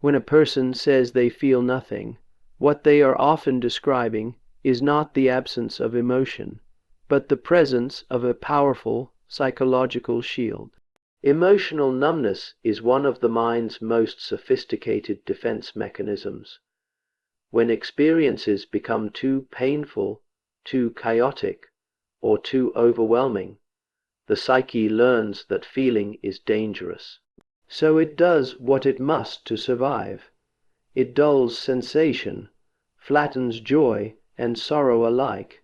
When a person says they feel nothing, what they are often describing is not the absence of emotion, but the presence of a powerful psychological shield. Emotional numbness is one of the mind's most sophisticated defense mechanisms. When experiences become too painful, too chaotic, or too overwhelming, the psyche learns that feeling is dangerous. So it does what it must to survive. It dulls sensation, flattens joy and sorrow alike,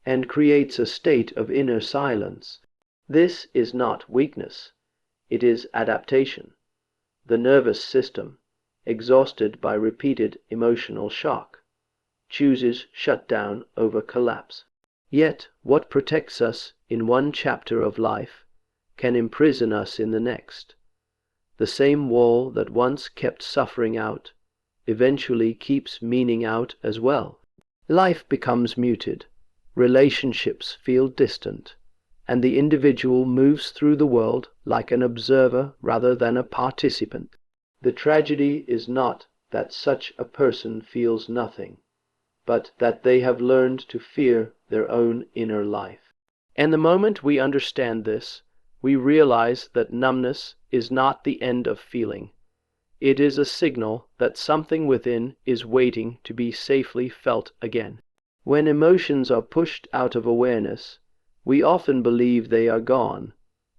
and creates a state of inner silence. This is not weakness, it is adaptation. The nervous system, exhausted by repeated emotional shock, chooses shutdown over collapse. Yet what protects us in one chapter of life can imprison us in the next. The same wall that once kept suffering out eventually keeps meaning out as well. Life becomes muted, relationships feel distant, and the individual moves through the world like an observer rather than a participant. The tragedy is not that such a person feels nothing, but that they have learned to fear their own inner life. And the moment we understand this, we realize that numbness is not the end of feeling. It is a signal that something within is waiting to be safely felt again. When emotions are pushed out of awareness, we often believe they are gone,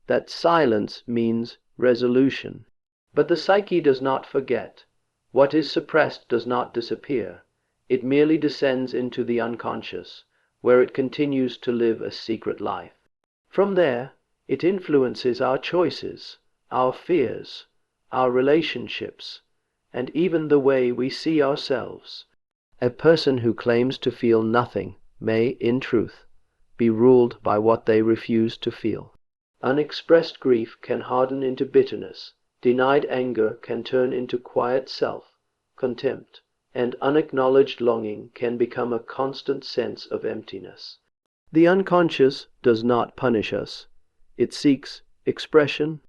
that silence means resolution. But the psyche does not forget. What is suppressed does not disappear. It merely descends into the unconscious, where it continues to live a secret life. From there, it influences our choices, our fears, our relationships, and even the way we see ourselves. A person who claims to feel nothing may, in truth, be ruled by what they refuse to feel. Unexpressed grief can harden into bitterness, denied anger can turn into quiet self-contempt, and unacknowledged longing can become a constant sense of emptiness. The unconscious does not punish us. It seeks expression.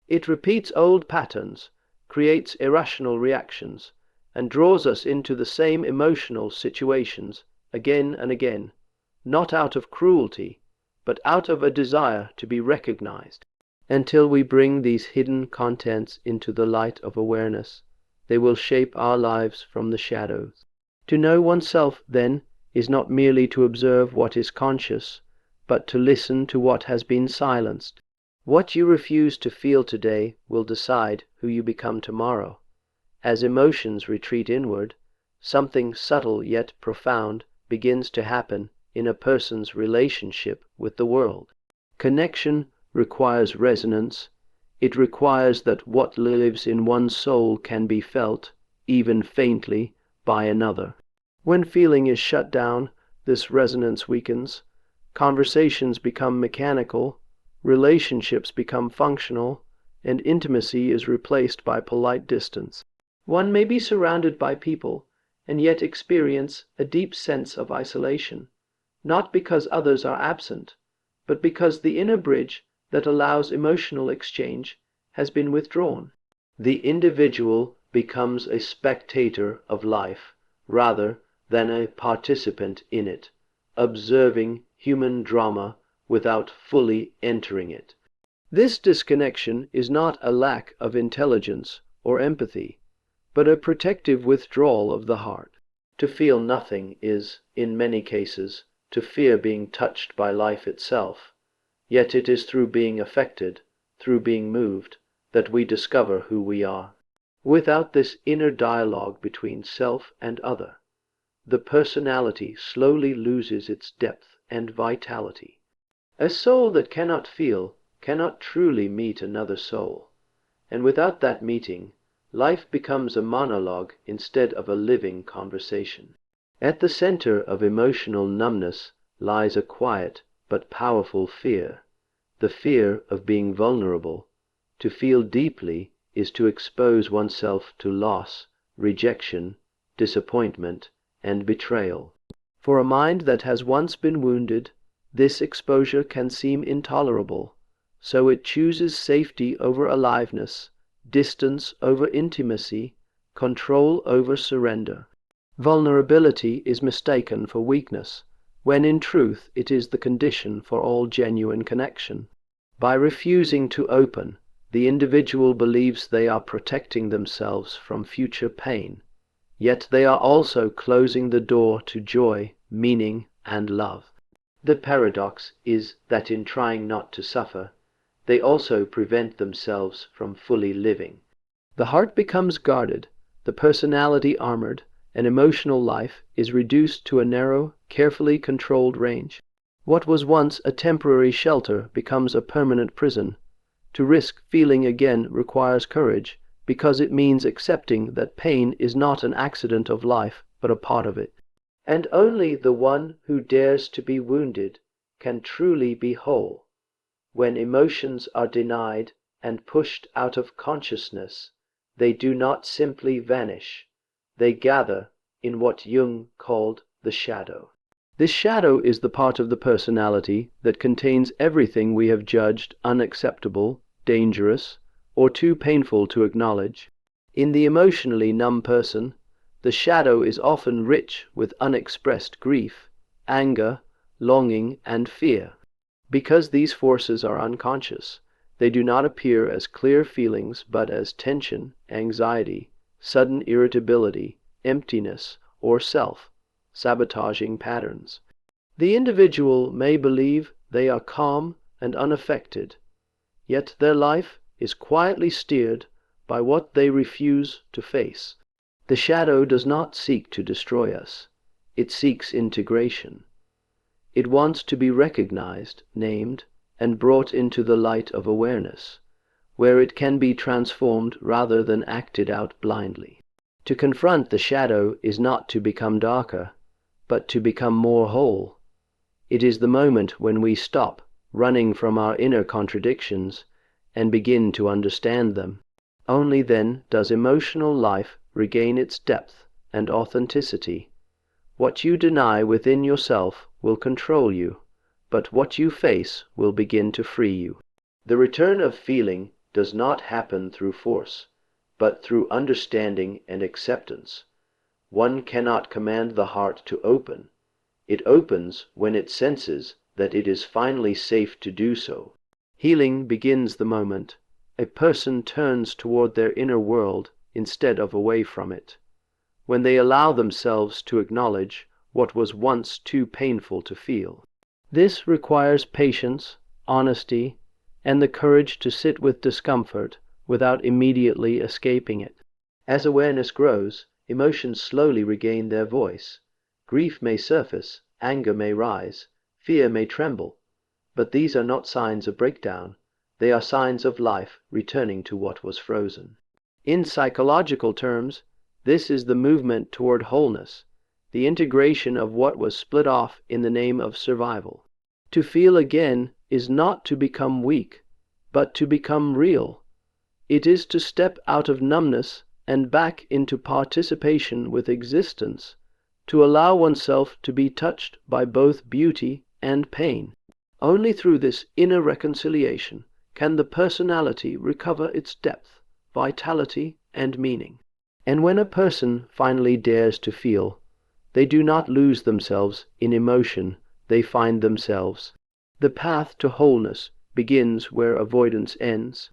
It repeats old patterns, creates irrational reactions, and draws us into the same emotional situations again and again, not out of cruelty, but out of a desire to be recognized. Until we bring these hidden contents into the light of awareness, they will shape our lives from the shadows. To know oneself, then, is not merely to observe what is conscious, but to listen to what has been silenced. What you refuse to feel today will decide who you become tomorrow. As emotions retreat inward, something subtle yet profound begins to happen in a person's relationship with the world. Connection requires resonance. It requires that what lives in one soul can be felt, even faintly, by another. When feeling is shut down, this resonance weakens. Conversations become mechanical, relationships become functional, and intimacy is replaced by polite distance. One may be surrounded by people and yet experience a deep sense of isolation, not because others are absent, but because the inner bridge that allows emotional exchange has been withdrawn. The individual becomes a spectator of life rather than a participant in it, observing human drama without fully entering it. This disconnection is not a lack of intelligence or empathy, but a protective withdrawal of the heart. To feel nothing is, in many cases, to fear being touched by life itself, yet it is through being affected, through being moved, that we discover who we are. Without this inner dialogue between self and other, the personality slowly loses its depth and vitality. A soul that cannot feel cannot truly meet another soul, and without that meeting, life becomes a monologue instead of a living conversation. At the center of emotional numbness lies a quiet but powerful fear, the fear of being vulnerable. To feel deeply is to expose oneself to loss, rejection, disappointment, and betrayal. For a mind that has once been wounded, this exposure can seem intolerable, so it chooses safety over aliveness, distance over intimacy, control over surrender. Vulnerability is mistaken for weakness, when in truth it is the condition for all genuine connection. By refusing to open, the individual believes they are protecting themselves from future pain, yet they are also closing the door to joy, meaning, and love. The paradox is that in trying not to suffer, they also prevent themselves from fully living. The heart becomes guarded, the personality armored, and emotional life is reduced to a narrow, carefully controlled range. What was once a temporary shelter becomes a permanent prison. To risk feeling again requires courage, because it means accepting that pain is not an accident of life, but a part of it. And only the one who dares to be wounded can truly be whole. When emotions are denied and pushed out of consciousness, they do not simply vanish. They gather in what Jung called the shadow. This shadow is the part of the personality that contains everything we have judged unacceptable, dangerous, or too painful to acknowledge. In the emotionally numb person, the shadow is often rich with unexpressed grief, anger, longing, and fear. Because these forces are unconscious, they do not appear as clear feelings but as tension, anxiety, sudden irritability, emptiness, or self-sabotaging patterns. The individual may believe they are calm and unaffected, yet their life is quietly steered by what they refuse to face. The shadow does not seek to destroy us. It seeks integration. It wants to be recognized, named, and brought into the light of awareness, where it can be transformed rather than acted out blindly. To confront the shadow is not to become darker, but to become more whole. It is the moment when we stop running from our inner contradictions and begin to understand them. Only then does emotional life regain its depth and authenticity. What you deny within yourself will control you, but what you face will begin to free you. The return of feeling does not happen through force, but through understanding and acceptance. One cannot command the heart to open. It opens when it senses that it is finally safe to do so. Healing begins the moment a person turns toward their inner world instead of away from it, when they allow themselves to acknowledge what was once too painful to feel. This requires patience, honesty, and the courage to sit with discomfort without immediately escaping it. As awareness grows, emotions slowly regain their voice. Grief may surface, anger may rise, fear may tremble, but these are not signs of breakdown. They are signs of life returning to what was frozen. In psychological terms, this is the movement toward wholeness, the integration of what was split off in the name of survival. To feel again is not to become weak, but to become real. It is to step out of numbness and back into participation with existence, to allow oneself to be touched by both beauty and pain. Only through this inner reconciliation can the personality recover its depth, vitality, and meaning. And when a person finally dares to feel, they do not lose themselves in emotion, they find themselves. The path to wholeness begins where avoidance ends,